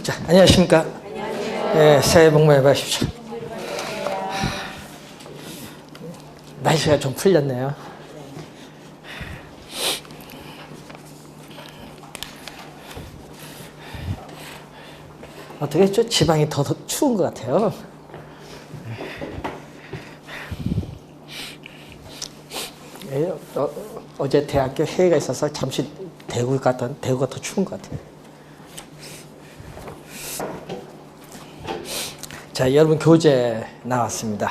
자, 안녕하십니까? 안녕하세요. 네, 새해 복 많이 받으십시오. 날씨가 좀 풀렸네요. 어떻게 했죠? 지방이 더 추운 것 같아요. 어제 대학교 회의가 있어서 잠시 대구가 더 추운 것 같아요. 자, 여러분 교재 나왔습니다.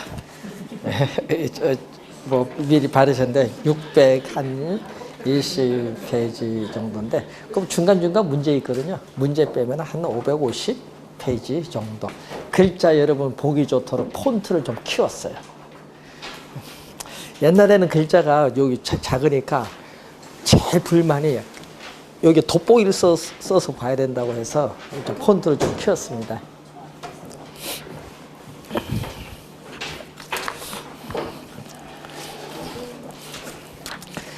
뭐 미리 받으셨는데 620페이지 정도인데 그럼 중간중간 문제 있거든요. 문제 빼면 한 550페이지 정도. 글자 여러분 보기 좋도록 폰트를 좀 키웠어요. 옛날에는 글자가 여기 작으니까 제일 불만이 여기 돋보기를 써서 봐야 된다고 해서 좀 폰트를 좀 키웠습니다.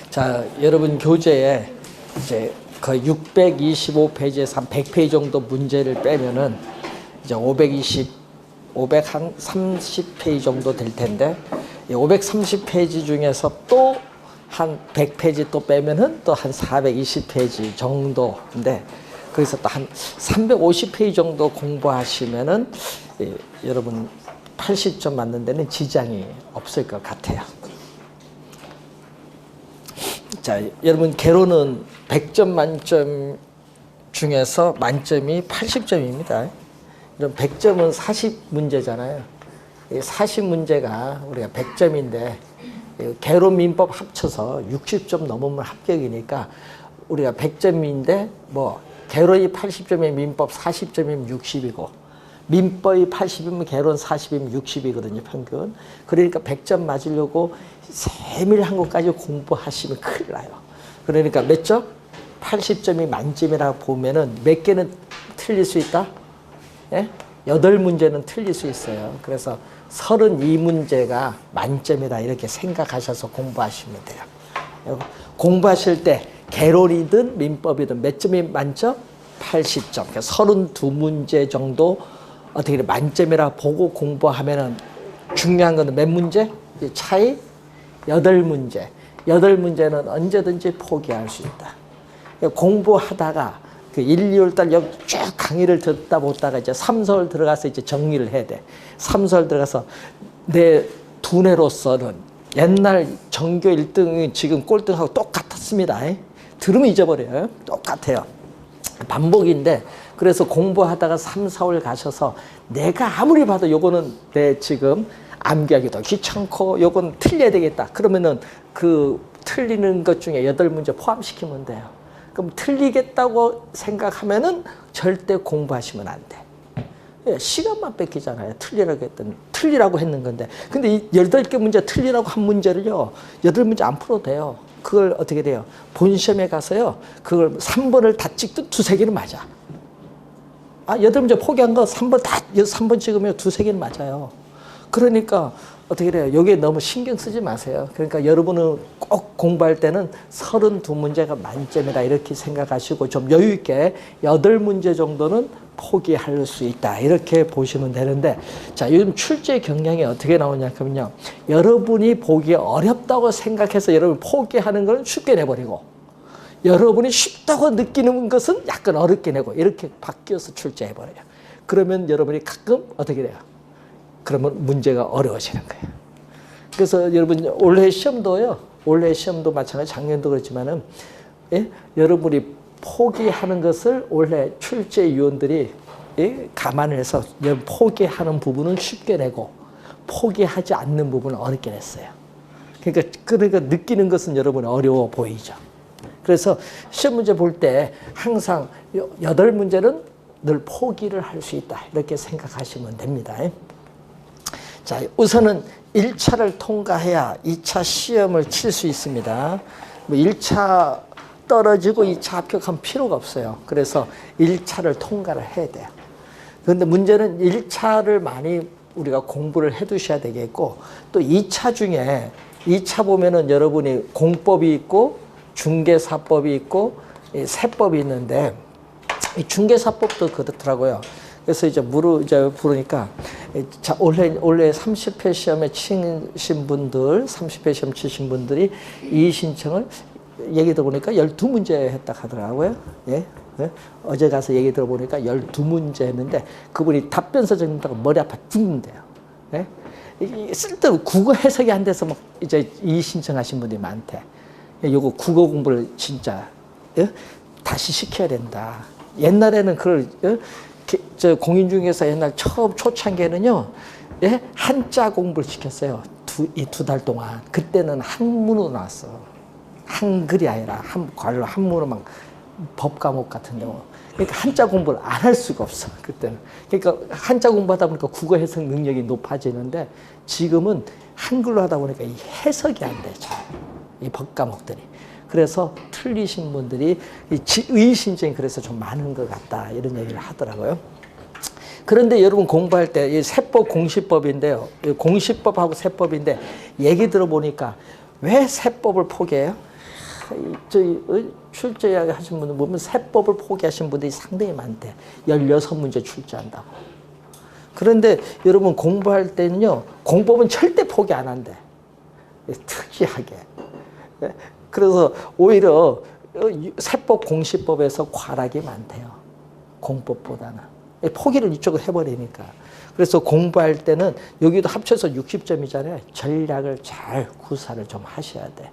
자, 여러분 교재에 이제 거의 625페이지에서 한 100페이지 정도 문제를 빼면은 이제 530페이지 정도 될 텐데, 530페이지 중에서 또 한 100페이지 또 빼면은 또 한 420페이지 정도인데, 거기서 또 한 350페이지 정도 공부하시면은 여러분 80점 맞는 데는 지장이 없을 것 같아요. 자, 여러분 개로는 100점 만점 중에서 만점이 80점입니다. 이런 100점은 40문제잖아요. 40문제가 우리가 100점인데 개로 민법 합쳐서 60점 넘으면 합격이니까 우리가 100점인데 뭐 개로이 80점이면 민법 40점이면 60이고 민법이 80이면 개로는 40이면 60이거든요, 평균. 그러니까 100점 맞으려고 세밀한 것까지 공부하시면 큰일 나요. 그러니까 몇 점? 80점이 만점이라고 보면은 몇 개는 틀릴 수 있다? 예? 8문제는 틀릴 수 있어요. 그래서 32문제가 만점이다 이렇게 생각하셔서 공부하시면 돼요. 공부하실 때 개론이든 민법이든 몇 점이 만점? 80점. 그러니까 32문제 정도 어떻게 만점이라 보고 공부하면은 중요한 건 몇 문제? 차이 8문제. 8문제는 언제든지 포기할 수 있다. 공부하다가 그 1, 2월 달 쭉 강의를 듣다 보다가 이제 3, 4월 들어가서 이제 정리를 해야 돼. 3, 4월 들어가서 내 두뇌로서는 옛날 전교 1등이 지금 꼴등하고 똑같았습니다. 들으면 잊어버려요. 똑같아요. 반복인데, 그래서 공부하다가 3, 4월 가셔서 내가 아무리 봐도 요거는 내 지금 암기하기도 귀찮고 요건 틀려야 되겠다. 그러면은 그 틀리는 것 중에 8문제 포함시키면 돼요. 그럼 틀리겠다고 생각하면은 절대 공부하시면 안 돼. 시간만 뺏기잖아요. 틀리라고 했는 건데. 근데 이 8개 문제 틀리라고 한 문제를요, 8문제 안 풀어도 돼요. 그걸 어떻게 돼요? 본시험에 가서요, 그걸 3번을 다 찍든 2, 3개는 맞아. 8문제 포기한 거 3번 찍으면 2, 3개는 맞아요. 그러니까 어떻게 돼요? 여기에 너무 신경 쓰지 마세요. 그러니까 여러분은 꼭 공부할 때는 32문제가 만점이다 이렇게 생각하시고 좀 여유 있게 8문제 정도는 포기할 수 있다 이렇게 보시면 되는데, 자, 요즘 출제 경향이 어떻게 나오냐 하면요, 여러분이 보기 어렵다고 생각해서 여러분이 포기하는 건 쉽게 내버리고, 여러분이 쉽다고 느끼는 것은 약간 어렵게 내고 이렇게 바뀌어서 출제해버려요. 그러면 여러분이 가끔 어떻게 돼요? 그러면 문제가 어려워지는 거예요. 그래서 여러분 올해 시험도 마찬가지, 작년도 그렇지만은, 예? 여러분이 포기하는 것을 올해 출제위원들이 감안을 해서 포기하는 부분은 쉽게 내고 포기하지 않는 부분은 어렵게 냈어요. 그러니까 느끼는 것은 여러분이 어려워 보이죠. 그래서 시험 문제 볼 때 항상 8문제는 늘 포기를 할 수 있다 이렇게 생각하시면 됩니다. 자, 우선은 1차를 통과해야 2차 시험을 칠 수 있습니다. 뭐 1차 떨어지고 2차 합격하면 필요가 없어요. 그래서 1차를 통과를 해야 돼요. 그런데 문제는 1차를 많이 우리가 공부를 해 두셔야 되겠고, 또 2차 중에 2차 보면은 여러분이 공법이 있고 중개사법이 있고 세법이 있는데, 이 중개사법도 그렇더라고요. 그래서 이제 이제 부르니까, 자, 원래 30회 시험에 치신 분들, 30회 시험 치신 분들이 이 신청을 얘기 들어보니까 12문제 했다 하더라고요. 예? 예? 어제 가서 얘기 들어보니까 12문제 했는데 그분이 답변서 적는다고 머리 아파 죽는데요. 예? 쓸데없는 국어 해석이 안 돼서 막 이제 이 신청하신 분들이 많대. 요거 국어 공부를 진짜, 예? 다시 시켜야 된다. 옛날에는 그걸, 예? 저 공인중개사 옛날 처음 초창기에는요, 예? 한자 공부를 시켰어요. 이 2달 동안. 그때는 한문으로 나왔어. 한글이 아니라 한문으로 막 법 과목 같은 경우. 그러니까 한자 공부를 안 할 수가 없어. 그때는. 그러니까 한자 공부하다 보니까 국어 해석 능력이 높아지는데 지금은 한글로 하다 보니까 이 해석이 안 돼. 이 법 과목들이. 그래서 틀리신 분들이 의신증이 그래서 좀 많은 것 같다 이런 얘기를 하더라고요. 그런데 여러분 공부할 때 이 세법 공시법인데요. 공시법하고 세법인데 얘기 들어보니까 왜 세법을 포기해요? 출제 이야기 하신 분들 보면 세법을 포기하신 분들이 상당히 많대. 16문제 출제한다고. 그런데 여러분 공부할 때는요. 공법은 절대 포기 안 한대. 특이하게. 그래서 오히려 세법 공시법에서 과락이 많대요. 공법보다는. 포기를 이쪽으로 해버리니까. 그래서 공부할 때는 여기도 합쳐서 60점이잖아요. 전략을 잘 구사를 좀 하셔야 돼.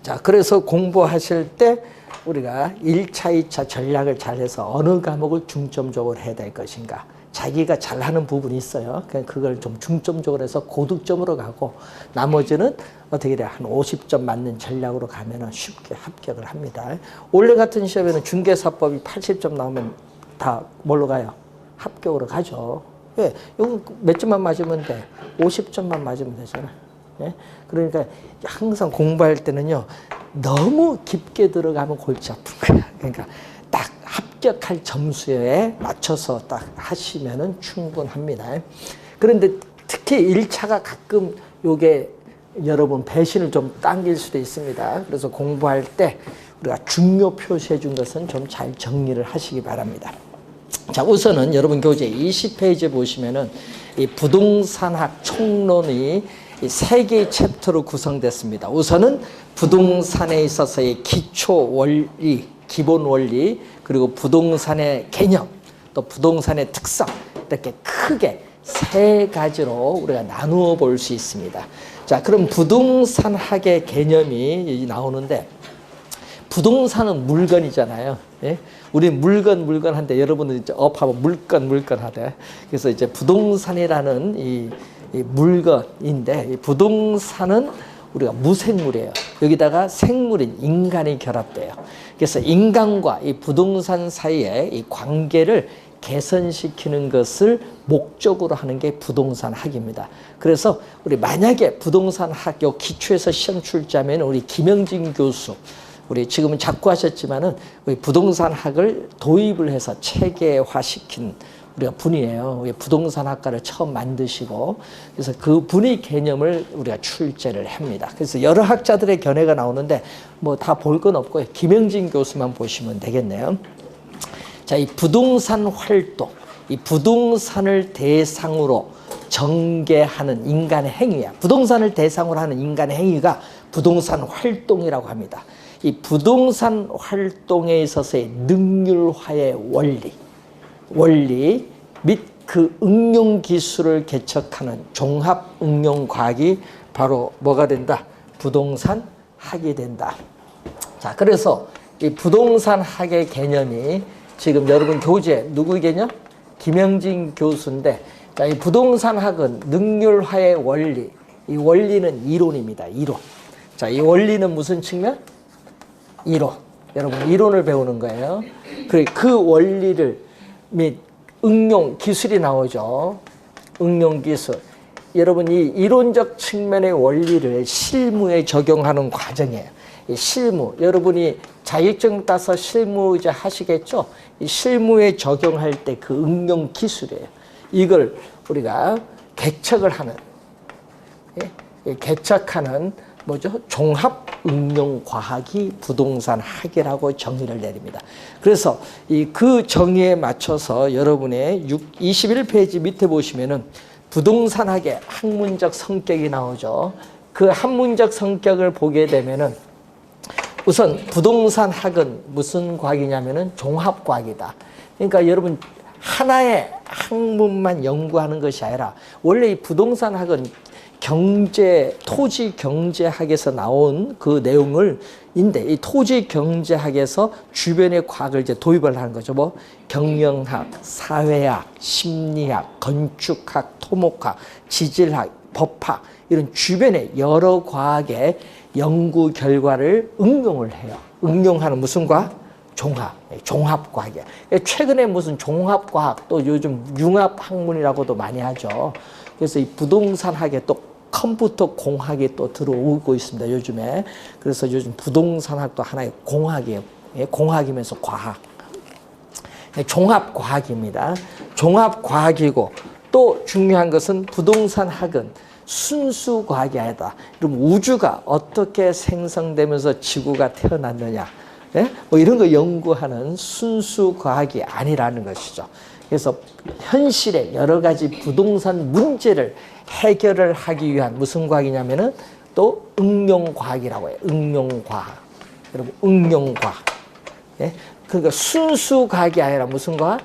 자, 그래서 공부하실 때 우리가 1차, 2차 전략을 잘해서 어느 과목을 중점적으로 해야 될 것인가. 자기가 잘하는 부분이 있어요. 그걸 좀 중점적으로 해서 고득점으로 가고 나머지는 어떻게 돼요? 한 50점 맞는 전략으로 가면 쉽게 합격을 합니다. 올해 같은 시험에는 중개사법이 80점 나오면 다 뭘로 가요? 합격으로 가죠. 예, 이거 몇 점만 맞으면 돼? 50점만 맞으면 되잖아. 예? 그러니까 항상 공부할 때는요, 너무 깊게 들어가면 골치 아픈 거야. 그러니까 딱 합격할 점수에 맞춰서 딱 하시면은 충분합니다. 그런데 특히 1차가 가끔 요게 여러분 배신을 좀 당길 수도 있습니다. 그래서 공부할 때 우리가 중요 표시해 준 것은 좀 잘 정리를 하시기 바랍니다. 자, 우선은 여러분 교재 20페이지 보시면은 이 부동산학 총론이 이 3개의 챕터로 구성됐습니다. 우선은 부동산에 있어서의 기초 원리, 기본 원리, 그리고 부동산의 개념, 또 부동산의 특성, 이렇게 크게 3가지로 우리가 나누어 볼 수 있습니다. 자, 그럼 부동산학의 개념이 나오는데, 부동산은 물건이잖아요. 예? 우리 물건 한데 여러분은 이제 업하면 물건 하대. 그래서 이제 부동산이라는 이 물건인데, 이 부동산은 우리가 무생물이에요. 여기다가 생물인 인간이 결합돼요. 그래서 인간과 이 부동산 사이에 이 관계를 개선시키는 것을 목적으로 하는 게 부동산학입니다. 그래서 우리 만약에 부동산학 요 기초에서 시험 출제하면 우리 김영진 교수, 우리 지금은 자꾸 하셨지만은 우리 부동산학을 도입을 해서 체계화시킨 우리가 분이에요. 부동산학과를 처음 만드시고, 그래서 그 분의 개념을 우리가 출제를 합니다. 그래서 여러 학자들의 견해가 나오는데 뭐 다 볼 건 없고요. 김영진 교수만 보시면 되겠네요. 자, 이 부동산 활동, 이 부동산을 대상으로 전개하는 인간의 행위야. 부동산을 대상으로 하는 인간의 행위가 부동산 활동이라고 합니다. 이 부동산 활동에 있어서의 능률화의 원리 및 그 응용 기술을 개척하는 종합 응용 과학이 바로 뭐가 된다? 부동산 학이 된다. 자, 그래서 이 부동산 학의 개념이 지금 여러분 교재 누구 개념? 김영진 교수인데, 자, 이 부동산 학은 능률화의 원리, 이 원리는 이론입니다. 이론. 자, 이 원리는 무슨 측면? 이론. 여러분 이론을 배우는 거예요. 그 원리를 및 응용 기술이 나오죠. 응용 기술. 여러분 이 이론적 측면의 원리를 실무에 적용하는 과정이에요. 이 실무. 여러분이 자격증 따서 실무 이제 하시겠죠? 이 실무에 적용할 때 그 응용 기술이에요. 이걸 우리가 개척을 하는, 개척하는 뭐죠? 종합응용과학이 부동산학이라고 정의를 내립니다. 그래서 그 정의에 맞춰서 여러분의 21페이지 밑에 보시면은 부동산학의 학문적 성격이 나오죠. 그 학문적 성격을 보게 되면은 우선 부동산학은 무슨 과학이냐면은 종합과학이다. 그러니까 여러분 하나의 학문만 연구하는 것이 아니라 원래 이 부동산학은 토지 경제학에서 나온 그 내용을 이 토지 경제학에서 주변의 과학을 이제 도입을 하는 거죠. 뭐 경영학, 사회학, 심리학, 건축학, 토목학, 지질학, 법학 이런 주변의 여러 과학의 연구 결과를 응용을 해요. 응용하는 무슨 과학? 종합과학이야. 최근에 무슨 종합과학 또 요즘 융합학문이라고도 많이 하죠. 그래서 이 부동산학에 또 컴퓨터 공학이 또 들어오고 있습니다. 요즘에. 그래서 요즘 부동산학도 하나의 공학이에요. 공학이면서 과학. 종합과학입니다. 종합과학이고 또 중요한 것은 부동산학은 순수 과학이 아니다. 그럼 우주가 어떻게 생성되면서 지구가 태어났느냐. 예? 뭐 이런 거 연구하는 순수 과학이 아니라는 것이죠. 그래서 현실의 여러 가지 부동산 문제를 해결을 하기 위한 무슨 과학이냐면은 또 응용과학이라고 해요. 응용과학. 여러분, 응용과학. 예? 그러니까 순수 과학이 아니라 무슨 과학?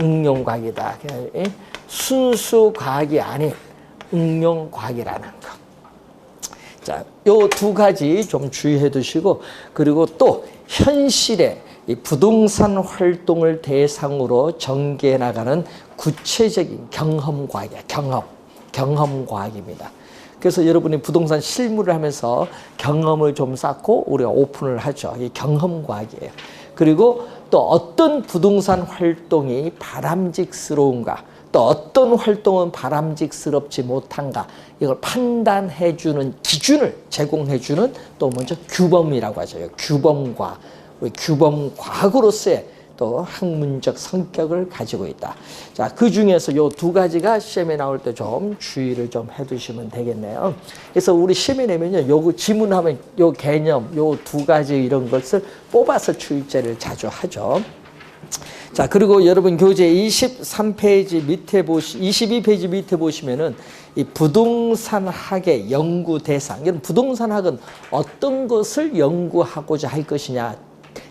응용과학이다. 예? 순수 과학이 아닌 응용과학이라는 것. 자, 요 두 가지 좀 주의해 두시고, 그리고 또 현실의 이 부동산 활동을 대상으로 전개해 나가는 구체적인 경험과학이야. 경험과학입니다. 그래서 여러분이 부동산 실무를 하면서 경험을 좀 쌓고 우리가 오픈을 하죠. 이 경험과학이에요. 그리고 또 어떤 부동산 활동이 바람직스러운가, 또 어떤 활동은 바람직스럽지 못한가, 이걸 판단해 주는 기준을 제공해 주는 또 먼저 규범이라고 하죠. 규범과 우리 규범과학으로서의 또 학문적 성격을 가지고 있다. 자, 그 중에서 요 두 가지가 시험에 나올 때 좀 주의를 좀 해두시면 되겠네요. 그래서 우리 시험에 내면요, 요 지문하면 요 개념, 요 두 가지 이런 것을 뽑아서 출제를 자주 하죠. 자, 그리고 여러분 교재 23페이지 밑에 22페이지 밑에 보시면은 이 부동산학의 연구 대상. 여러분, 부동산학은 어떤 것을 연구하고자 할 것이냐.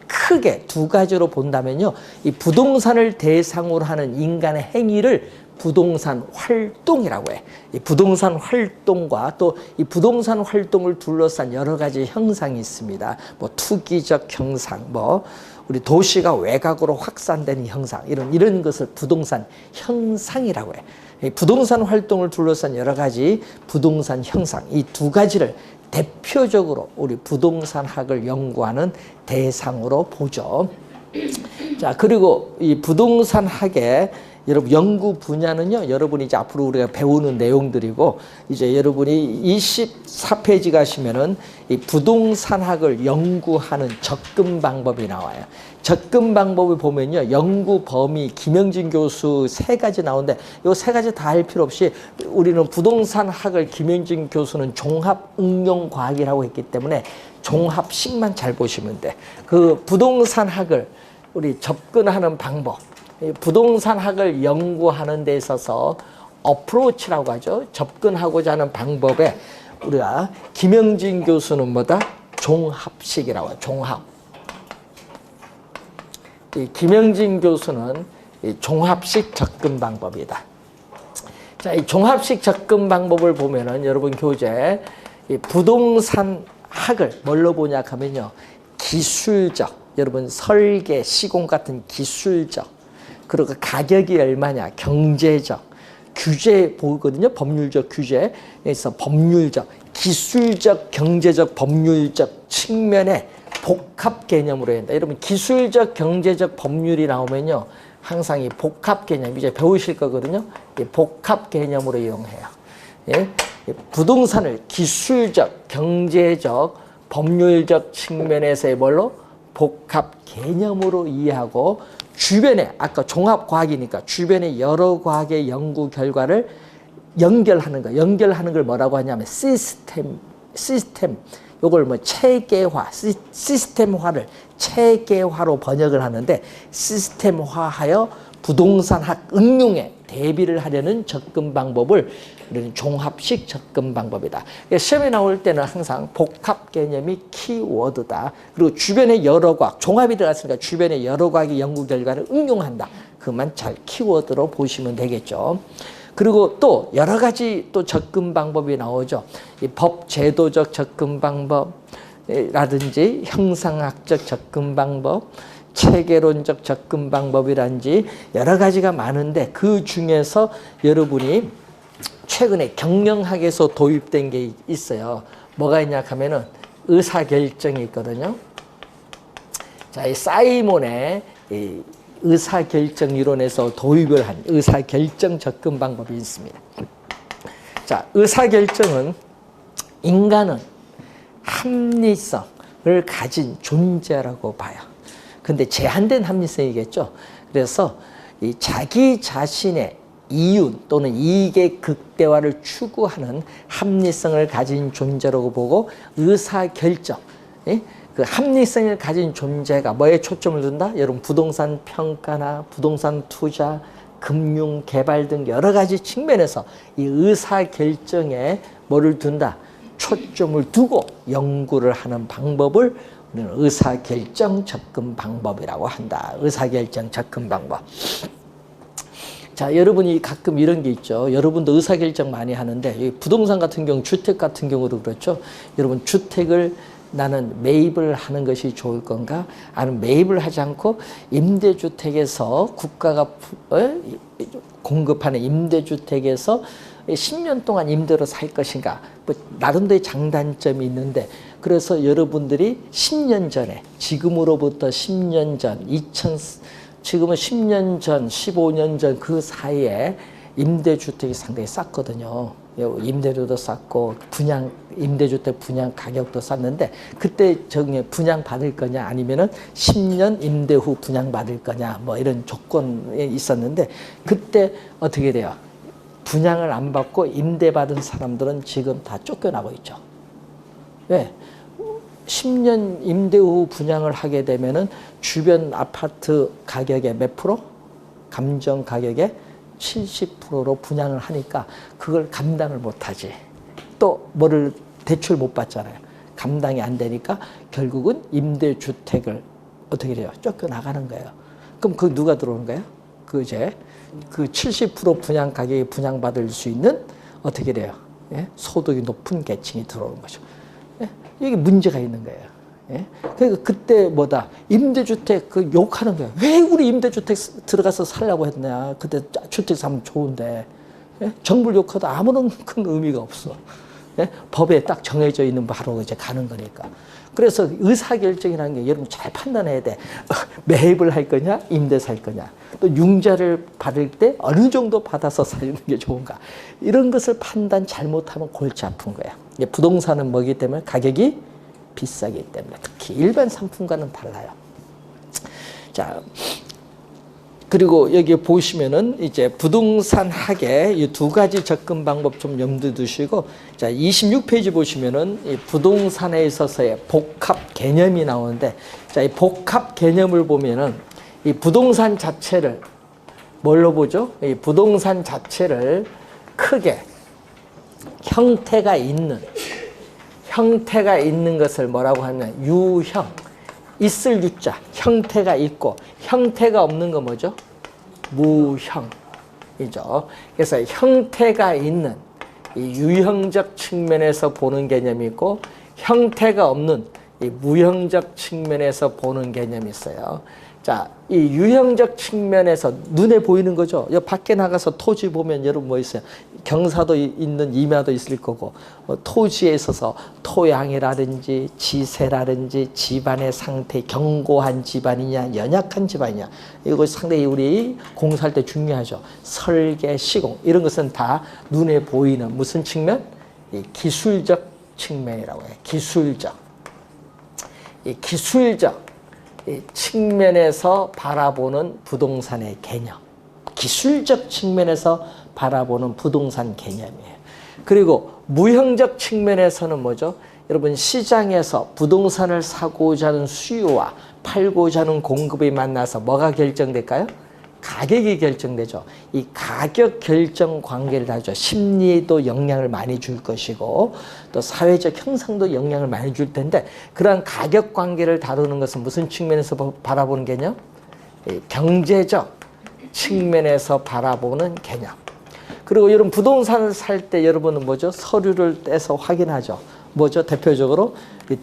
크게 두 가지로 본다면요. 이 부동산을 대상으로 하는 인간의 행위를 부동산 활동이라고 해. 이 부동산 활동과 또 이 부동산 활동을 둘러싼 여러 가지 형상이 있습니다. 뭐 투기적 형상, 뭐 우리 도시가 외곽으로 확산되는 형상, 이런 것을 부동산 형상이라고 해. 이 부동산 활동을 둘러싼 여러 가지 부동산 형상, 이 두 가지를 대표적으로 우리 부동산학을 연구하는 대상으로 보죠. 자, 그리고 이 부동산학의 여러분 연구 분야는요, 여러분이 이제 앞으로 우리가 배우는 내용들이고, 이제 여러분이 24페이지 가시면은 이 부동산학을 연구하는 접근 방법이 나와요. 접근 방법을 보면요, 연구 범위 김영진 교수 3가지 나오는데, 이 3가지 다 할 필요 없이 우리는 부동산학을 김영진 교수는 종합 응용 과학이라고 했기 때문에 종합식만 잘 보시면 돼. 그 부동산학을 우리 접근하는 방법, 부동산학을 연구하는 데 있어서 어프로치라고 하죠. 접근하고자 하는 방법에 우리가 김영진 교수는 뭐다? 종합식이라고 해요. 종합. 이 김영진 교수는 이 종합식 접근 방법이다. 자, 이 종합식 접근 방법을 보면은 여러분 교재 이 부동산학을 뭘로 보냐 하면요, 기술적, 여러분 설계, 시공 같은 기술적, 그리고 가격이 얼마냐, 경제적, 규제 보거든요. 법률적 규제. 그래서 법률적, 기술적, 경제적, 법률적 측면의 복합 개념으로 한다. 여러분 기술적, 경제적, 법률이 나오면요, 항상 이 복합 개념 이제 배우실 거거든요. 이 복합 개념으로 이용해요. 예? 부동산을 기술적, 경제적, 법률적 측면에서의 뭘로? 복합 개념으로 이해하고, 주변에 아까 종합과학이니까 주변의 여러 과학의 연구 결과를 연결하는 거, 연결하는 걸 뭐라고 하냐면 시스템, 시스템, 요걸 뭐 체계화, 시스템화를 체계화로 번역을 하는데, 시스템화하여 부동산학 응용에 대비를 하려는 접근 방법을 우리는 종합식 접근 방법이다. 시험에 나올 때는 항상 복합 개념이 키워드다. 그리고 주변의 여러 과학, 종합이 들어갔으니까 주변의 여러 과학의 연구 결과를 응용한다. 그것만 잘 키워드로 보시면 되겠죠. 그리고 또 여러 가지 또 접근 방법이 나오죠. 이 법 제도적 접근 방법이라든지 형상학적 접근 방법, 체계론적 접근 방법이란지 여러 가지가 많은데, 그 중에서 여러분이 최근에 경영학에서 도입된 게 있어요. 뭐가 있냐 하면은 의사결정이 있거든요. 자, 이 사이몬의 이 의사결정 이론에서 도입을 한 의사결정 접근 방법이 있습니다. 자, 의사결정은 인간은 합리성을 가진 존재라고 봐요. 근데 제한된 합리성이겠죠. 그래서 이 자기 자신의 이윤 또는 이익의 극대화를 추구하는 합리성을 가진 존재라고 보고, 의사결정, 그 합리성을 가진 존재가 뭐에 초점을 둔다? 여러분, 부동산 평가나 부동산 투자, 금융 개발 등 여러 가지 측면에서 이 의사결정에 뭐를 둔다? 초점을 두고 연구를 하는 방법을 우리는 의사결정 접근 방법이라고 한다. 의사결정 접근 방법. 자, 여러분이 가끔 이런 게 있죠. 여러분도 의사결정 많이 하는데, 부동산 같은 경우, 주택 같은 경우도 그렇죠. 여러분, 주택을 나는 매입을 하는 것이 좋을 건가? 아니면 매입을 하지 않고 임대주택에서 국가가 공급하는 임대주택에서 10년 동안 임대로 살 것인가? 뭐 나름대로의 장단점이 있는데, 그래서 여러분들이 10년 전에, 지금으로부터 10년 전, 지금은 10년 전, 15년 전 그 사이에 임대주택이 상당히 쌌거든요. 임대료도 쌌고 임대주택 분양 가격도 쌌는데, 그때 분양 받을 거냐 아니면은 10년 임대 후 분양 받을 거냐 뭐 이런 조건이 있었는데, 그때 어떻게 돼요? 분양을 안 받고 임대 받은 사람들은 지금 다 쫓겨나고 있죠. 왜? 10년 임대 후 분양을 하게 되면은 주변 아파트 가격의 몇 프로? 감정 가격의 70%로 분양을 하니까 그걸 감당을 못하지. 또 뭐를 대출 못 받잖아요. 감당이 안 되니까 결국은 임대주택을 어떻게 돼요? 쫓겨나가는 거예요. 그럼 그 누가 들어오는 거예요? 그 70% 분양 가격에 분양받을 수 있는 어떻게 돼요? 예? 소득이 높은 계층이 들어오는 거죠. 예? 이게 문제가 있는 거예요. 예? 그러니까 그때 뭐다? 임대주택 그 욕하는 거예요. 왜 우리 임대주택 들어가서 살려고 했냐? 그때 주택 사면 좋은데. 예? 정부를 욕해도 아무런 큰 의미가 없어. 예? 법에 딱 정해져 있는 바로 이제 가는 거니까. 그래서 의사결정이라는 게 여러분 잘 판단해야 돼. 매입을 할 거냐, 임대 살 거냐. 또 융자를 받을 때 어느 정도 받아서 사는 게 좋은가. 이런 것을 판단 잘못하면 골치 아픈 거야. 부동산은 뭐기 때문에 가격이 비싸기 때문에, 특히 일반 상품과는 달라요. 자, 그리고 여기 보시면은 이제 부동산학의 이 두 가지 접근 방법 좀 염두에 두시고, 자, 26페이지 보시면은 이 부동산에 있어서의 복합 개념이 나오는데, 자, 이 복합 개념을 보면은 이 부동산 자체를 뭘로 보죠? 이 부동산 자체를 크게 형태가 있는 것을 뭐라고 하면 유형, 있을 유자, 형태가 있고, 형태가 없는 거 뭐죠? 무형이죠. 그래서 형태가 있는 이 유형적 측면에서 보는 개념이 있고, 형태가 없는 이 무형적 측면에서 보는 개념이 있어요. 자, 이 유형적 측면에서 눈에 보이는 거죠. 여기 밖에 나가서 토지 보면 여러분 뭐 있어요? 경사도 있는 임야도 있을 거고, 토지에 있어서 토양이라든지 지세라든지 집안의 상태, 견고한 집안이냐 연약한 집안이냐, 이거 상당히 우리 공사할 때 중요하죠. 설계, 시공 이런 것은 다 눈에 보이는 무슨 측면? 이 기술적 측면이라고 해요. 이 기술적 측면에서 바라보는 부동산의 개념, 기술적 측면에서 바라보는 부동산 개념이에요. 그리고 무형적 측면에서는 뭐죠? 여러분 시장에서 부동산을 사고자 하는 수요와 팔고자 하는 공급이 만나서 뭐가 결정될까요? 가격이 결정되죠. 이 가격 결정 관계를 다죠. 심리에도 영향을 많이 줄 것이고 또 사회적 형성도 영향을 많이 줄 텐데 그러한 가격 관계를 다루는 것은 무슨 측면에서 바라보는 개념? 경제적 측면에서 바라보는 개념. 그리고 여러분 부동산을 살 때 여러분은 뭐죠? 서류를 떼서 확인하죠. 뭐죠? 대표적으로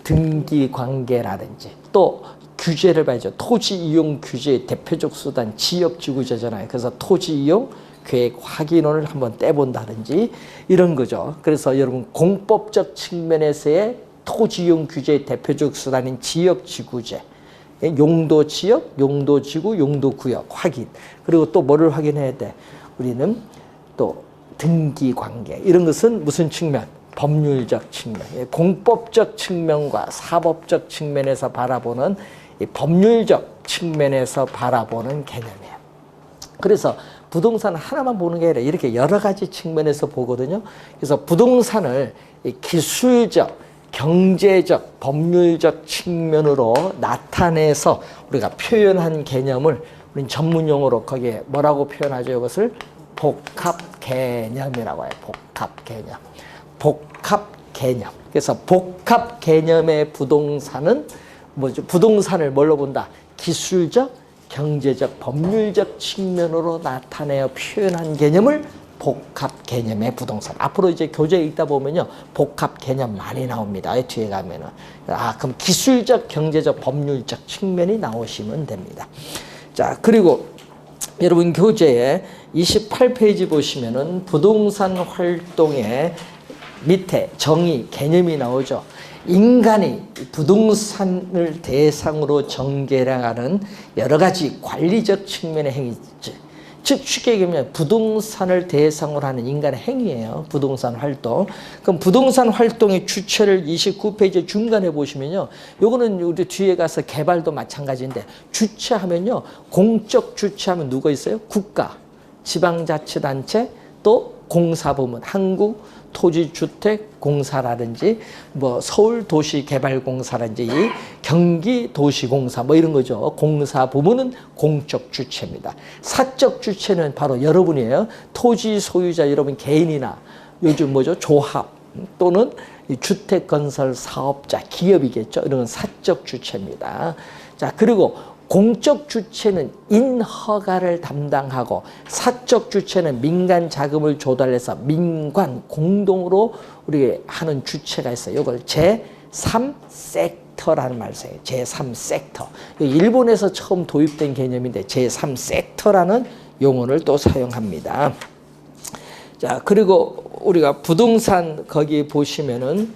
등기 관계라든지 또 규제를 봐야죠. 토지 이용 규제의 대표적 수단 지역지구제잖아요. 그래서 토지 이용 계획 확인원을 한번 떼본다든지 이런 거죠. 그래서 여러분 공법적 측면에서의 토지 이용 규제의 대표적 수단인 지역지구제, 용도지역, 용도지구, 용도구역 확인. 그리고 또 뭐를 확인해야 돼? 우리는 또 등기관계. 이런 것은 무슨 측면? 법률적 측면. 공법적 측면과 사법적 측면에서 바라보는 이 법률적 측면에서 바라보는 개념이에요. 그래서 부동산 하나만 보는 게 아니라 이렇게 여러 가지 측면에서 보거든요. 그래서 부동산을 기술적, 경제적, 법률적 측면으로 나타내서 우리가 표현한 개념을 우리 전문 용어로 거기에 뭐라고 표현하죠? 이것을 복합 개념이라고 해요. 복합 개념. 복합 개념. 그래서 복합 개념의 부동산은 뭐죠? 부동산을 뭘로 본다? 기술적, 경제적, 법률적 측면으로 나타내어 표현한 개념을 복합 개념의 부동산. 앞으로 이제 교재 읽다 보면요. 복합 개념 많이 나옵니다. 뒤에 가면은. 그럼 기술적, 경제적, 법률적 측면이 나오시면 됩니다. 자, 그리고 여러분 교재에 28페이지 보시면은 부동산 활동의 밑에 정의, 개념이 나오죠. 인간이 부동산을 대상으로 전개하는 여러 가지 관리적 측면의 행위지. 즉 쉽게 얘기하면 부동산을 대상으로 하는 인간의 행위예요. 부동산 활동. 그럼 부동산 활동의 주체를 29페이지 중간에 보시면요. 요거는 우리 뒤에 가서 개발도 마찬가지인데 주체하면요. 공적 주체하면 누가 있어요? 국가, 지방자치단체, 또 공사부문, 한국토지주택공사라든지 뭐 서울도시개발공사라든지 경기도시공사 뭐 이런 거죠. 공사 부문은 공적 주체입니다. 사적 주체는 바로 여러분이에요. 토지 소유자 여러분 개인이나 요즘 뭐죠? 조합 또는 주택건설 사업자 기업이겠죠. 이런 건 사적 주체입니다. 자, 그리고 공적 주체는 인허가를 담당하고 사적 주체는 민간 자금을 조달해서 민관 공동으로 우리 하는 주체가 있어요. 이걸 제3섹터라는 말을 써요. 제3섹터. 일본에서 처음 도입된 개념인데 제3섹터라는 용어를 또 사용합니다. 자, 그리고 우리가 부동산 거기 보시면은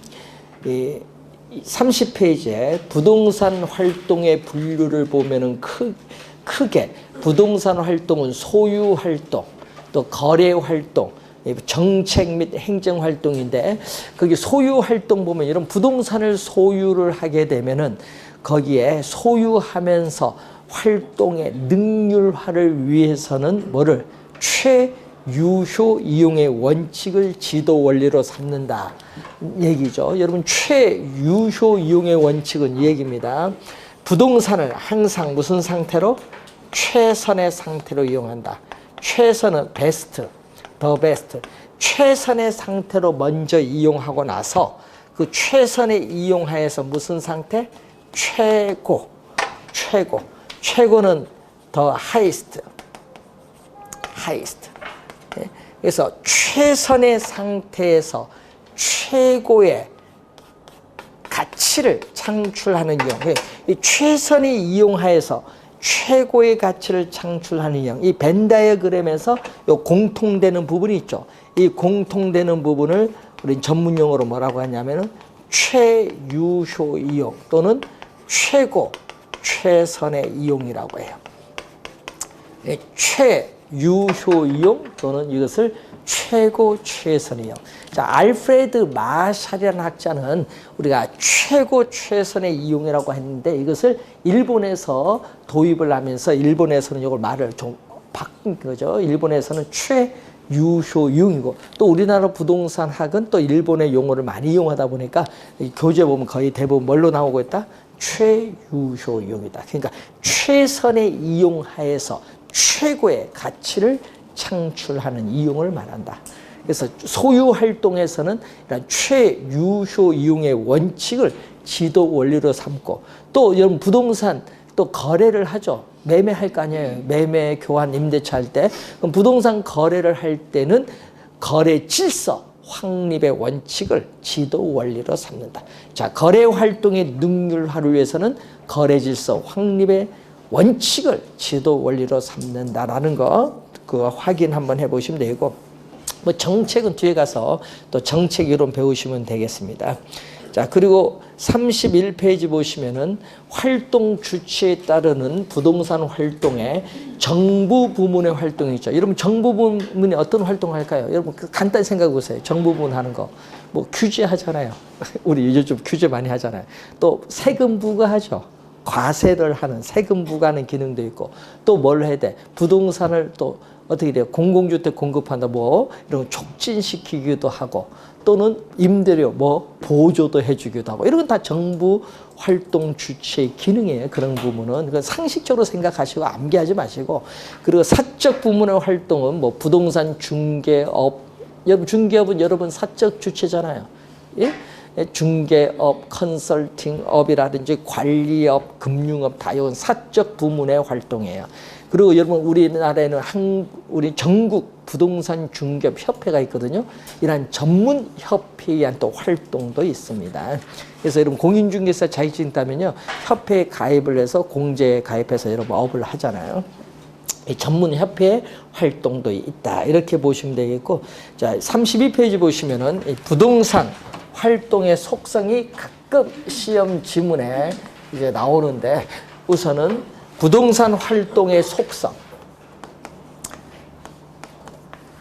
30페이지에 부동산 활동의 분류를 보면은 크게 부동산 활동은 소유 활동, 또 거래 활동, 정책 및 행정 활동인데 거기 소유 활동 보면 이런 부동산을 소유를 하게 되면은 거기에 소유하면서 활동의 능률화를 위해서는 뭐를 최유효 이용의 원칙을 지도 원리로 삼는다 얘기죠. 여러분 최유효 이용의 원칙은 이 얘기입니다. 부동산을 항상 무슨 상태로? 최선의 상태로 이용한다. 최선은 베스트, 더 베스트. 최선의 상태로 먼저 이용하고 나서 그 최선의 이용하에서 무슨 상태? 최고, 최고. 최고는 더 하이스트, 하이스트. 그래서 최선의 상태에서 최고의 가치를 창출하는 이용. 이 최선의 이용하에서 최고의 가치를 창출하는 이용. 이 벤 다이어그램에서 요 공통되는 부분이 있죠. 이 공통되는 부분을 우리 전문 용어로 뭐라고 하냐면은 최유효 이용 또는 최고 최선의 이용이라고 해요. 최유효 이용 또는 이것을 최고 최선의 이용. 자, 알프레드 마샬이라는 학자는 우리가 최고 최선의 이용이라고 했는데 이것을 일본에서 도입을 하면서 일본에서는 이걸 말을 좀 바꾼 거죠. 일본에서는 유효이용이고, 또 우리나라 부동산학은 또 일본의 용어를 많이 이용하다 보니까 교재 보면 거의 대부분 뭘로 나오고 있다? 최유효이용이다. 그러니까 최선의 이용하에서 최고의 가치를 창출하는 이용을 말한다. 그래서 소유 활동에서는 이런 최유효 이용의 원칙을 지도 원리로 삼고, 또 여러분 부동산 또 거래를 하죠. 매매할 거 아니에요. 매매, 교환, 임대차 할 때. 그럼 부동산 거래를 할 때는 거래 질서, 확립의 원칙을 지도 원리로 삼는다. 자, 거래 활동의 능률화를 위해서는 거래 질서, 확립의 원칙을 지도 원리로 삼는다라는 거, 그거 확인 한번 해보시면 되고, 뭐 정책은 뒤에 가서 또 정책 이론 배우시면 되겠습니다. 자, 그리고 31페이지 보시면은 활동 주체에 따르는 부동산 활동에 정부 부문의 활동이 있죠. 여러분 정부 부문이 어떤 활동을 할까요? 여러분 간단히 생각해 보세요. 정부 부문 하는 거. 뭐 규제 하잖아요. 우리 요즘 규제 많이 하잖아요. 또 세금 부과하죠. 과세를 하는, 세금 부과하는 기능도 있고, 또 뭘 해야 돼? 부동산을 또 어떻게 돼요? 공공주택 공급한다, 뭐 이런 거 촉진시키기도 하고, 또는 임대료 뭐 보조도 해주기도 하고, 이런 건 다 정부 활동 주체의 기능이에요. 그런 부분은 상식적으로 생각하시고 암기하지 마시고. 그리고 사적 부문의 활동은 뭐 부동산 중개업, 여러분 중개업은 여러분 사적 주체잖아요. 예? 중개업, 컨설팅업이라든지 관리업, 금융업 다 이건 사적 부문의 활동이에요. 그리고 여러분 우리나라에는 우리 전국 부동산 중개업 협회가 있거든요. 이런 전문 협회에 의한 또 활동도 있습니다. 그래서 여러분 공인중개사 자격증 따면요, 협회에 가입을 해서 공제에 가입해서 여러분 업을 하잖아요. 이 전문 협회의 활동도 있다, 이렇게 보시면 되겠고, 자 32페이지 보시면은 이 부동산 활동의 속성이 가끔 시험 지문에 이제 나오는데, 우선은 부동산 활동의 속성.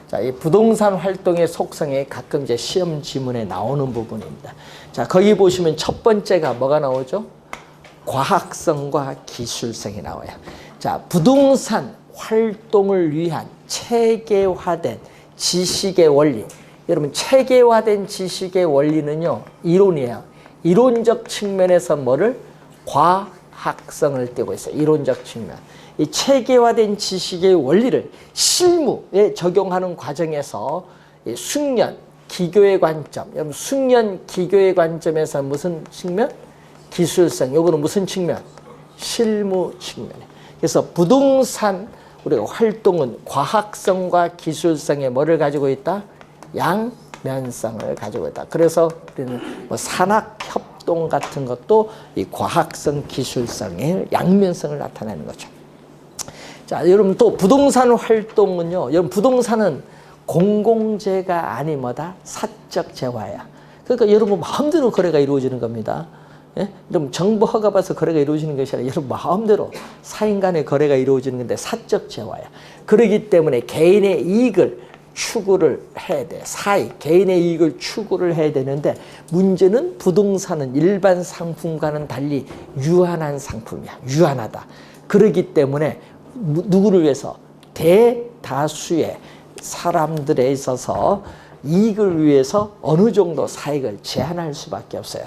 자, 이 부동산 활동의 속성이 가끔 이제 시험 지문에 나오는 부분입니다. 자, 거기 보시면 첫 번째가 뭐가 나오죠? 과학성과 기술성이 나와요. 자, 부동산 활동을 위한 체계화된 지식의 원리. 여러분 체계화된 지식의 원리는요, 이론이에요. 이론적 측면에서 뭐를? 과학성을 띠고 있어요. 이론적 측면. 이 체계화된 지식의 원리를 실무에 적용하는 과정에서 숙련, 기교의 관점. 여러분 숙련, 기교의 관점에서 무슨 측면? 기술성. 요거는 무슨 측면? 실무 측면에. 그래서 부동산 우리가 활동은 과학성과 기술성의 뭐를 가지고 있다? 양면성을 가지고 있다. 그래서 우리는 뭐 산학협동 같은 것도 이 과학성, 기술성의 양면성을 나타내는 거죠. 자, 여러분 또 부동산 활동은요, 여러분 부동산은 공공재가 아니 뭐다? 사적 재화야. 그러니까 여러분 마음대로 거래가 이루어지는 겁니다. 예? 여러분 정부 허가 받아서 거래가 이루어지는 것이 아니라 여러분 마음대로 사인 간의 거래가 이루어지는 건데 사적 재화야. 그렇기 때문에 개인의 이익을 추구를 해야 돼. 개인의 이익을 추구를 해야 되는데, 문제는 부동산은 일반 상품과는 달리 유한한 상품이야. 유한하다. 그렇기 때문에 누구를 위해서? 대다수의 사람들에 있어서 이익을 위해서 어느 정도 사익을 제한할 수밖에 없어요.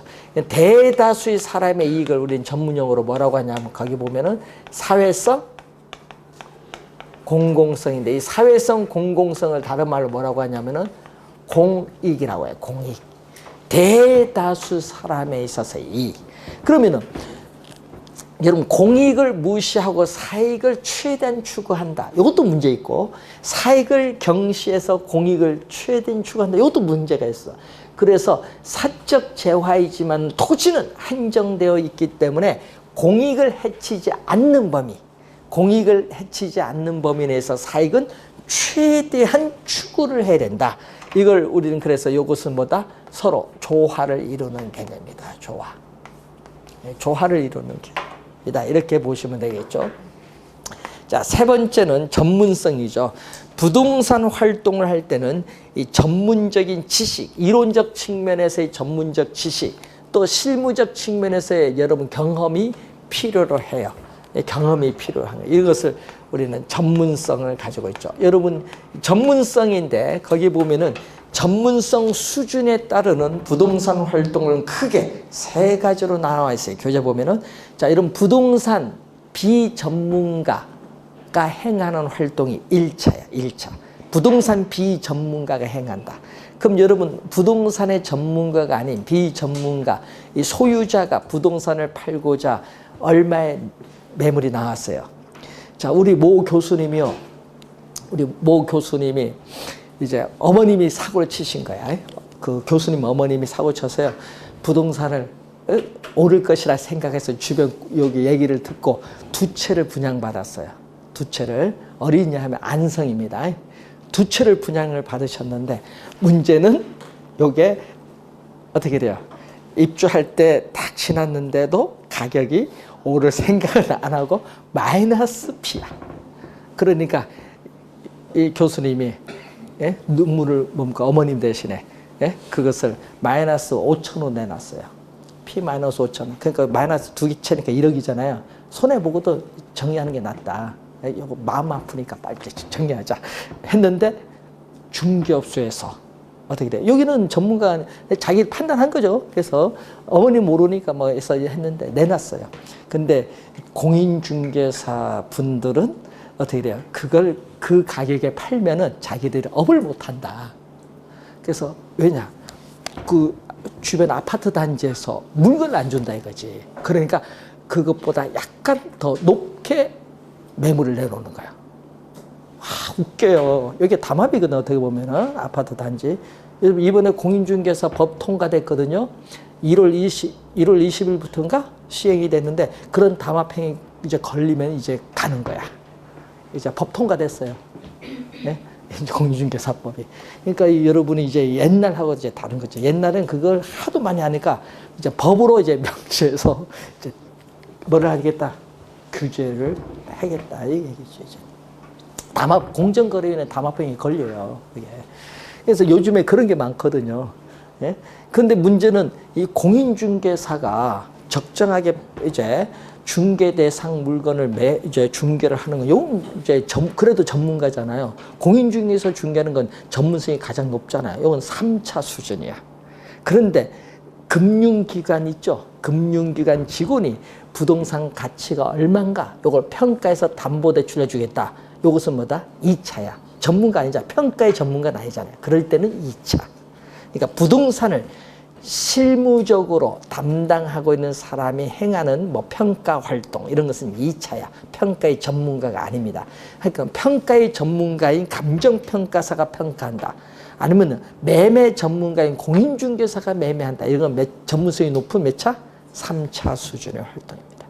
대다수의 사람의 이익을 우리는 전문용어로 뭐라고 하냐면, 거기 보면은 사회성, 공공성인데, 이 사회성, 공공성을 다른 말로 뭐라고 하냐면은 공익이라고 해요. 공익. 대다수 사람에 있어서의 이익. 그러면은 여러분 공익을 무시하고 사익을 최대한 추구한다. 이것도 문제 있고, 사익을 경시해서 공익을 최대한 추구한다. 이것도 문제가 있어. 그래서 사적 재화이지만 토지는 한정되어 있기 때문에 공익을 해치지 않는 범위, 공익을 해치지 않는 범위 내에서 사익은 최대한 추구를 해야 된다. 이걸 우리는 그래서 이것은 뭐다? 서로 조화를 이루는 개념이다. 조화. 조화를 이루는 개념이다. 이렇게 보시면 되겠죠. 자, 세 번째는 전문성이죠. 부동산 활동을 할 때는 이 전문적인 지식, 이론적 측면에서의 전문적 지식, 또 실무적 측면에서의 여러분 경험이 필요로 해요. 경험이 필요한 거예요. 이것을 우리는 전문성을 가지고 있죠. 여러분 전문성인데 거기 보면은 전문성 수준에 따르는 부동산 활동은 크게 세 가지로 나와 있어요. 교재 보면은 자, 이런 부동산 비전문가가 행하는 활동이 1차야. 1차. 부동산 비전문가가 행한다. 그럼 여러분 부동산의 전문가가 아닌 비전문가, 이 소유자가 부동산을 팔고자 얼마의 매물이 나왔어요. 자, 우리 모 교수님이요. 우리 모 교수님이 이제 어머님이 사고를 치신 거야. 그 교수님 어머님이 사고 쳐서요. 부동산을 오를 것이라 생각해서 주변 여기 얘기를 듣고 2채를 분양받았어요. 2채를. 어린이냐 하면 안성입니다. 2채를 분양을 받으셨는데 문제는 요게 어떻게 돼요? 입주할 때 딱 지났는데도 가격이 오를 생각을 안 하고 마이너스 P야. 그러니까 이 교수님이 눈물을 머금고 어머님 대신에 그것을 마이너스 5천원 내놨어요. P 마이너스 5천원. 그러니까 마이너스 2채니까 1억이잖아요. 손해보고도 정리하는 게 낫다. 이거 마음 아프니까 빨리 정리하자 했는데 중개업소에서 어떻게 돼? 여기는 전문가 자기 판단한 거죠. 그래서 어머니 모르니까 뭐 해서 했는데 내놨어요. 근데 공인중개사 분들은 어떻게 돼요? 그걸 그 가격에 팔면은 자기들이 업을 못 한다. 그래서 왜냐? 그 주변 아파트 단지에서 물건을 안 준다 이거지. 그러니까 그것보다 약간 더 높게 매물을 내놓는 거야. 웃겨요. 여기 담합이거든, 어떻게 보면은. 아파트 단지. 이번에 공인중개사 법 통과됐거든요. 1월 20일부터인가 시행이 됐는데 그런 담합행위 이제 걸리면 이제 가는 거야. 이제 법 통과됐어요. 네? 공인중개사법이. 그러니까 여러분이 이제 옛날하고 이제 다른 거죠. 옛날엔 그걸 하도 많이 하니까 이제 법으로 이제 명시해서 이제 뭐를 하겠다. 규제를 하겠다. 이 얘기죠. 이제. 담합, 공정거래위원회 담합행위 걸려요. 그게. 그래서 요즘에 그런 게 많거든요. 예? 근데 문제는 이 공인중개사가 적정하게 이제 중개 대상 물건을 이제 중개를 하는 건, 요건 이제 그래도 전문가잖아요. 공인중개사 중개하는 건 전문성이 가장 높잖아요. 요건 3차 수준이야. 그런데 금융기관 있죠? 금융기관 직원이 부동산 가치가 얼마인가? 요걸 평가해서 담보대출 해주겠다. 요것은 뭐다? 2차야. 전문가 아니잖아. 평가의 전문가는 아니잖아요. 그럴 때는 2차. 그러니까 부동산을 실무적으로 담당하고 있는 사람이 행하는 뭐 평가 활동 이런 것은 2차야. 평가의 전문가가 아닙니다. 그러니까 평가의 전문가인 감정평가사가 평가한다. 아니면 매매 전문가인 공인중개사가 매매한다. 이런 건 전문성이 높은 몇 차? 3차 수준의 활동입니다.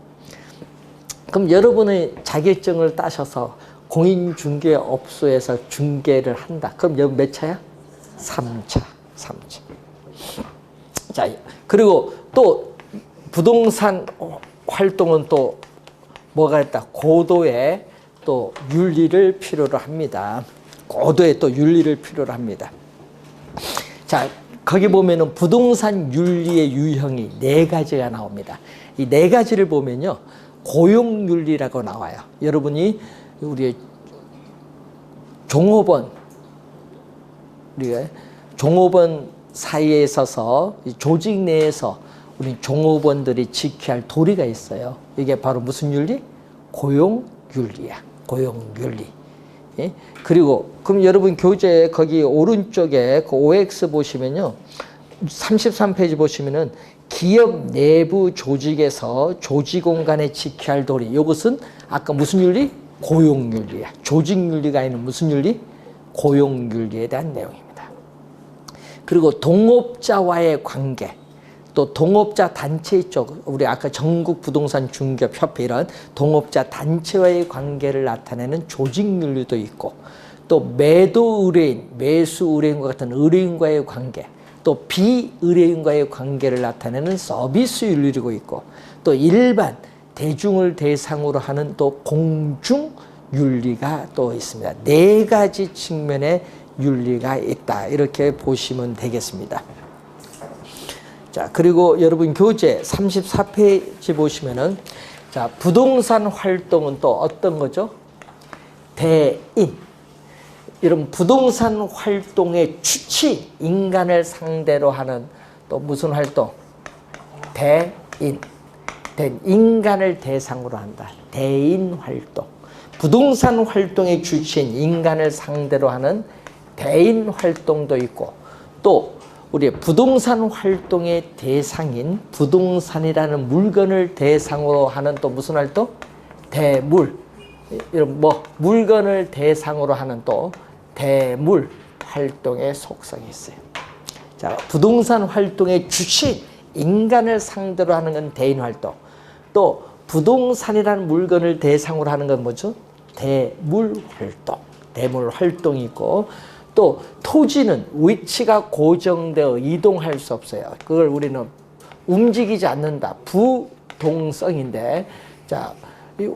그럼 여러분의 자격증을 따셔서 공인중개업소에서 중개를 한다. 그럼 여러분 몇 차야? 3차. 3차. 자, 그리고 또 부동산 활동은 또 뭐가 있다? 고도의 또 윤리를 필요로 합니다. 고도의 또 윤리를 필요로 합니다. 자, 거기 보면은 부동산 윤리의 유형이 4가지가 나옵니다. 이 4가지를 보면요. 고용윤리라고 나와요. 여러분이 우리 종업원 사이에 있어서 조직 내에서 우리 종업원들이 지켜야 할 도리가 있어요. 이게 바로 무슨 윤리? 고용윤리야. 고용윤리. 예? 그리고 그럼 여러분 교재 거기 오른쪽에 그 OX 보시면요. 33페이지 보시면은 기업 내부 조직에서 조직원 간에 지켜야 할 도리. 이것은 아까 무슨 윤리? 고용윤리야. 조직윤리가 아닌 무슨 윤리? 고용윤리에 대한 내용입니다. 그리고 동업자와의 관계, 또 동업자 단체 있죠. 우리 아까 전국 부동산 중개업 협회 이런 동업자 단체와의 관계를 나타내는 조직윤리도 있고, 또 매도 의뢰인, 매수 의뢰인과 같은 의뢰인과의 관계, 또 비의뢰인과의 관계를 나타내는 서비스 윤리도 있고, 또 일반 대중을 대상으로 하는 또 공중 윤리가 또 있습니다. 4가지 측면의 윤리가 있다. 이렇게 보시면 되겠습니다. 자, 그리고 여러분 교재 34페이지 보시면은 자, 부동산 활동은 또 어떤 거죠? 대인. 이런 부동산 활동의 주치, 인간을 상대로 하는 또 무슨 활동? 대인. 인간을 대상으로 한다. 대인 활동. 부동산 활동의 주체인 인간을 상대로 하는 대인 활동도 있고, 또 우리의 부동산 활동의 대상인 부동산이라는 물건을 대상으로 하는 또 무슨 활동? 대물. 이런 물건을 대상으로 하는 또 대물 활동의 속성이 있어요. 자, 부동산 활동의 주체, 인간을 상대로 하는 건 대인 활동. 또 부동산이라는 물건을 대상으로 하는 건 뭐죠? 대물 활동. 대물 활동이 있고, 또 토지는 위치가 고정되어 이동할 수 없어요. 그걸 우리는 움직이지 않는다. 부동성인데, 자,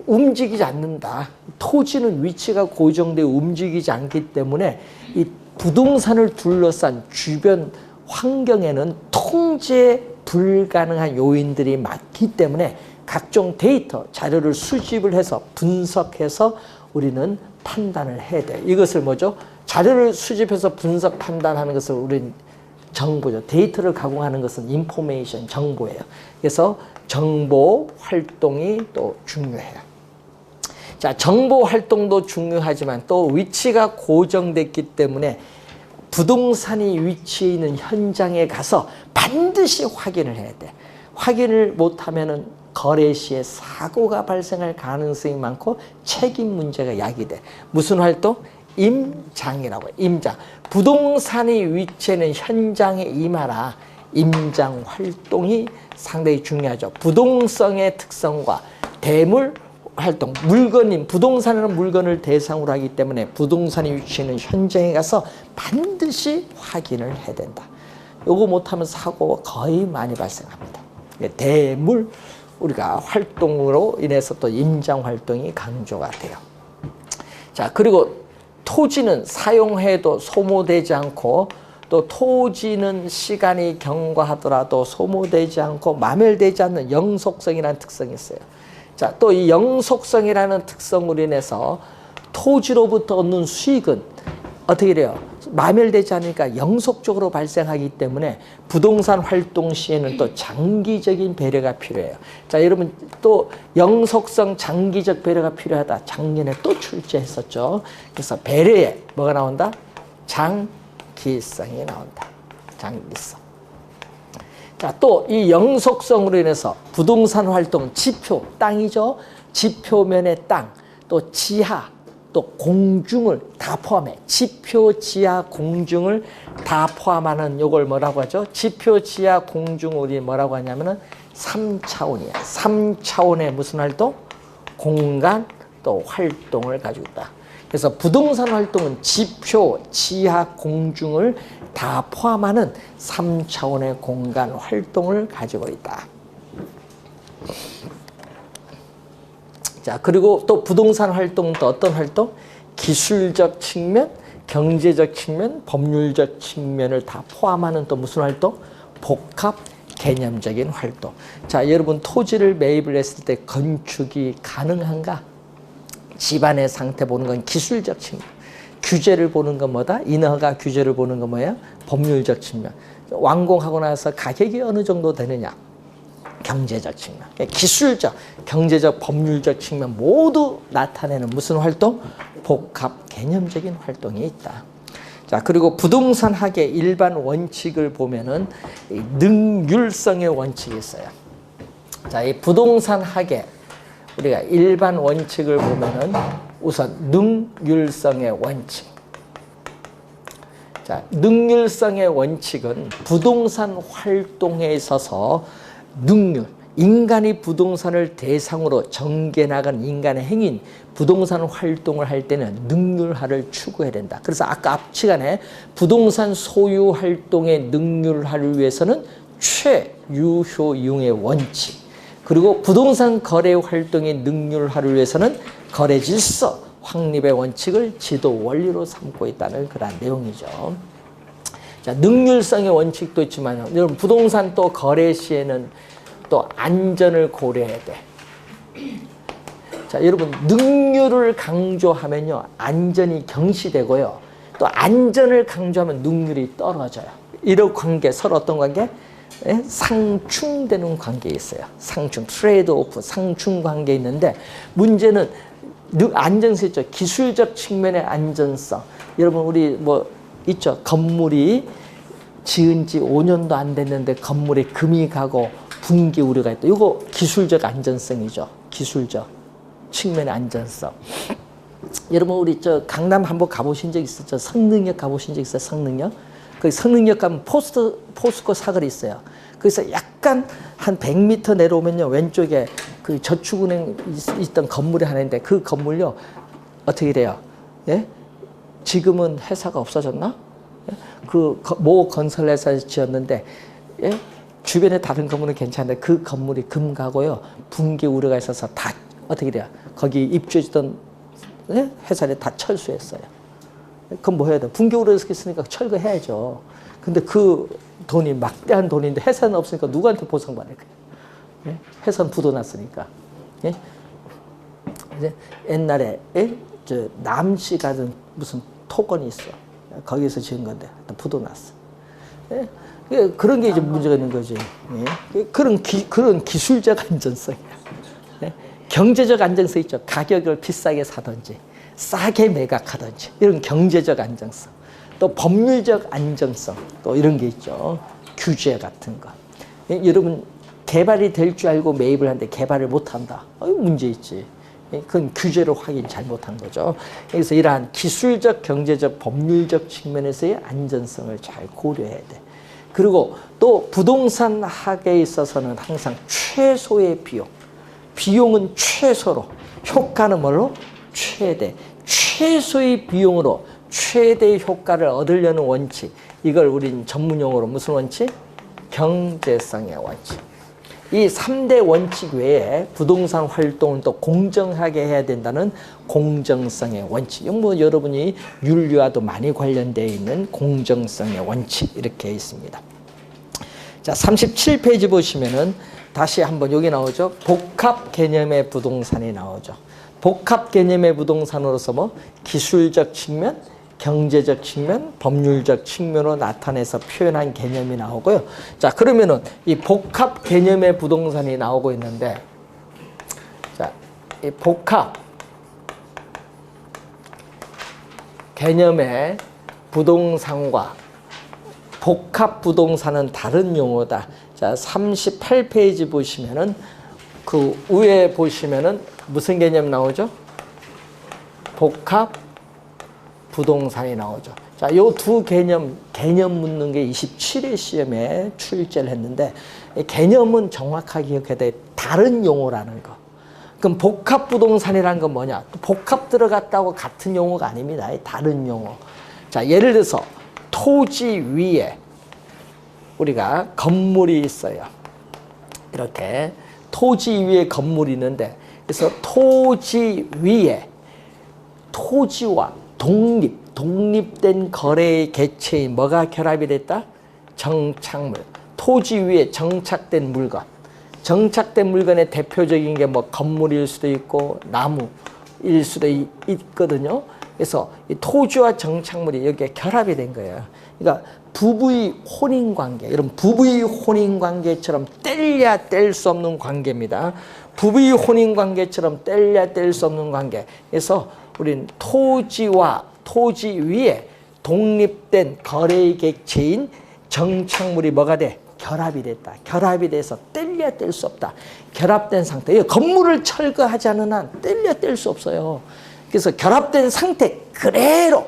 움직이지 않는다. 토지는 위치가 고정되어 움직이지 않기 때문에 이 부동산을 둘러싼 주변 환경에는 통제 불가능한 요인들이 많기 때문에 각종 데이터, 자료를 수집을 해서 분석해서 우리는 판단을 해야 돼요. 이것을 뭐죠? 자료를 수집해서 분석, 판단하는 것을 우리는 정보죠. 데이터를 가공하는 것은 인포메이션, 정보예요. 그래서 정보 활동이 또 중요해요. 자, 정보 활동도 중요하지만 또 위치가 고정됐기 때문에 부동산이 위치해 있는 현장에 가서 반드시 확인을 해야 돼. 확인을 못하면은 거래 시에 사고가 발생할 가능성이 많고 책임 문제가 야기돼. 무슨 활동? 임장이라고 해요. 임장. 부동산이 위치하는 현장에 임하라. 임장 활동이 상당히 중요하죠. 부동성의 특성과 대물 활동, 물건인 부동산이라는 물건을 대상으로 하기 때문에 부동산이 위치하는 현장에 가서 반드시 확인을 해야 된다. 요거 못하면 사고가 거의 많이 발생합니다. 대물 우리가 활동으로 인해서 또 임장 활동이 강조가 돼요. 자, 그리고 토지는 사용해도 소모되지 않고, 또 토지는 시간이 경과하더라도 소모되지 않고 마멸되지 않는 영속성이라는 특성이 있어요. 자, 또 이 영속성이라는 특성으로 인해서 토지로부터 얻는 수익은 어떻게 돼요? 마멸되지 않으니까 영속적으로 발생하기 때문에 부동산 활동 시에는 또 장기적인 배려가 필요해요. 자, 여러분 또 영속성 장기적 배려가 필요하다. 작년에 또 출제했었죠. 그래서 배려에 뭐가 나온다? 장기성이 나온다. 장기성. 자, 또 이 영속성으로 인해서 부동산 활동 지표, 땅이죠. 지표면의 땅, 또 지하, 또 공중을 다 포함해. 지표, 지하, 공중을 다 포함하는 요걸 뭐라고 하죠? 지표, 지하, 공중 우리 뭐라고 하냐면은 3차원이야. 3차원의 무슨 활동? 공간 또 활동을 가지고 있다. 그래서 부동산 활동은 지표, 지하, 공중을 다 포함하는 3차원의 공간 활동을 가지고 있다. 자, 그리고 또 부동산 활동은 또 어떤 활동? 기술적 측면, 경제적 측면, 법률적 측면을 다 포함하는 또 무슨 활동? 복합 개념적인 활동. 자, 여러분 토지를 매입을 했을 때 건축이 가능한가? 집안의 상태 보는 건 기술적 측면. 규제를 보는 건 뭐다? 인허가 규제를 보는 건 뭐야? 법률적 측면. 완공하고 나서 가격이 어느 정도 되느냐? 경제적 측면. 기술적, 경제적, 법률적 측면 모두 나타내는 무슨 활동? 복합 개념적인 활동이 있다. 자, 그리고 부동산학의 일반 원칙을 보면은 능률성의 원칙이 있어요. 자, 이 부동산학의 우리가 일반 원칙을 보면은 우선 능률성의 원칙. 자, 능률성의 원칙은 부동산 활동에 있어서 능률, 인간이 부동산을 대상으로 전개 나간 인간의 행위인 부동산 활동을 할 때는 능률화를 추구해야 된다. 그래서 아까 앞 시간에 부동산 소유 활동의 능률화를 위해서는 최유효이용의 원칙, 그리고 부동산 거래 활동의 능률화를 위해서는 거래 질서 확립의 원칙을 지도 원리로 삼고 있다는 그런 내용이죠. 자, 능률성의 원칙도 있지만 여러분 부동산 또 거래 시에는 또 안전을 고려해야 돼. 자, 자, 여러분 능률을 강조하면요 안전이 경시되고요. 또 안전을 강조하면 능률이 떨어져요. 이런 관계 서로 어떤 관계? 예? 상충되는 관계에 있어요. 상충, 트레이드 오프, 상충 관계에 있는데 문제는 안전성 있죠. 기술적 측면의 안전성. 여러분 우리 뭐 있죠. 건물이 지은 지 5년도 안 됐는데 건물에 금이 가고 붕괴 우려가 있다. 이거 기술적 안전성이죠. 기술적 측면의 안전성. 여러분 우리 저 강남 한번 가보신 적 있었죠? 성능역 가보신 적 있어요? 성능역? 거기 성능역 가면 포스코 사거리 있어요. 그래서 약간 한 100m 내려오면요 왼쪽에 그 저축은행 있던 건물이 하나 있는데 그 건물요 어떻게 돼요? 예? 지금은 회사가 없어졌나? 예? 그 모 건설회사에서 지었는데 예? 주변에 다른 건물은 괜찮은데 그 건물이 금 가고요 붕괴 우려가 있어서 다 어떻게 돼요? 거기 입주해주던 예? 회사를 다 철수했어요. 그럼 뭐 해야 돼? 붕괴 우려가 있으니까 철거해야죠. 근데 그 돈이 막대한 돈인데 회사는 없으니까 누구한테 보상받을 거예요? 예? 회사는 부도났으니까. 예? 이제 옛날에 예? 저 남씨 가든 무슨 토건이 있어. 거기서 지은 건데 부도났어. 예? 그런 게 이제 문제가 있는 거지. 예? 그런 기술적 안전성이야. 예? 경제적 안정성 있죠. 가격을 비싸게 사든지 싸게 매각하든지 이런 경제적 안정성. 또 법률적 안정성 또 이런 게 있죠. 규제 같은 거. 예? 여러분 개발이 될 줄 알고 매입을 하는데 개발을 못한다. 문제 있지. 예? 그건 규제를 확인 잘못한 거죠. 그래서 이러한 기술적, 경제적, 법률적 측면에서의 안전성을 잘 고려해야 돼. 그리고 또 부동산 학에 있어서는 항상 최소의 비용. 비용은 최소로, 효과는 뭘로? 최대. 최소의 비용으로 최대의 효과를 얻으려는 원칙. 이걸 우린 전문용어로 무슨 원칙? 경제성의 원칙. 이 3대 원칙 외에 부동산 활동을 또 공정하게 해야 된다는 공정성의 원칙. 이건 뭐 여러분이 윤리와도 많이 관련되어 있는 공정성의 원칙 이렇게 있습니다. 자, 37페이지 보시면은 다시 한번 여기 나오죠. 복합 개념의 부동산이 나오죠. 복합 개념의 부동산으로서 뭐 기술적 측면, 경제적 측면, 법률적 측면으로 나타내서 표현한 개념이 나오고요. 자, 그러면은 이 복합 개념의 부동산이 나오고 있는데, 자, 이 복합 개념의 부동산과 복합 부동산은 다른 용어다. 자, 38페이지 보시면은 그 위에 보시면은 무슨 개념 나오죠? 복합 부동산이 나오죠. 자, 요 두 개념 묻는 게 27회 시험에 출제를 했는데 개념은 정확하게 기억해야 돼. 다른 용어라는 거. 그럼 복합 부동산이라는 건 뭐냐? 복합 들어갔다고 같은 용어가 아닙니다. 다른 용어. 자, 예를 들어서 토지 위에 우리가 건물이 있어요. 이렇게 토지 위에 건물이 있는데 그래서 토지 위에 토지와 독립된 거래의 개체인 뭐가 결합이 됐다? 정착물. 토지 위에 정착된 물건. 정착된 물건의 대표적인 게 뭐 건물일 수도 있고 나무일 수도 있거든요. 그래서 이 토지와 정착물이 여기에 결합이 된 거예요. 그러니까 부부의 혼인관계, 이런 부부의 혼인관계처럼 뗄래야 뗄 수 없는 관계입니다. 부부의 혼인관계처럼 뗄래야 뗄 수 없는 관계. 그래서 우리는 토지와 토지 위에 독립된 거래의 객체인 정착물이 뭐가 돼? 결합이 됐다. 결합이 돼서 뗄래야 뗄 수 없다. 결합된 상태. 건물을 철거하지 않은 한 뗄래야 뗄 수 없어요. 그래서 결합된 상태 그대로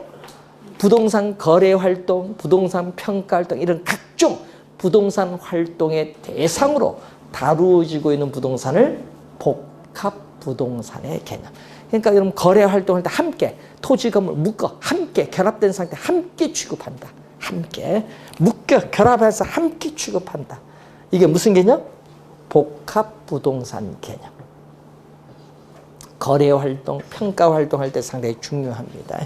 부동산 거래 활동, 부동산 평가 활동 이런 각종 부동산 활동의 대상으로 다루어지고 있는 부동산을 복합 부동산의 개념. 그러니까 여러분 거래 활동할 때 함께 토지 건물 묶어 함께 결합된 상태 함께 취급한다. 함께 묶여 결합해서 함께 취급한다. 이게 무슨 개념? 복합 부동산 개념. 거래 활동, 평가 활동할 때 상당히 중요합니다.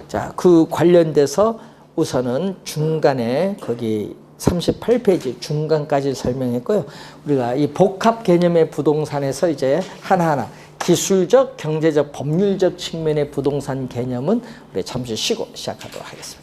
자, 그 관련돼서 우선은 중간에 거기 38페이지 중간까지 설명했고요. 우리가 이 복합 개념의 부동산에서 이제 하나하나 기술적, 경제적, 법률적 측면의 부동산 개념은 우리 잠시 쉬고 시작하도록 하겠습니다.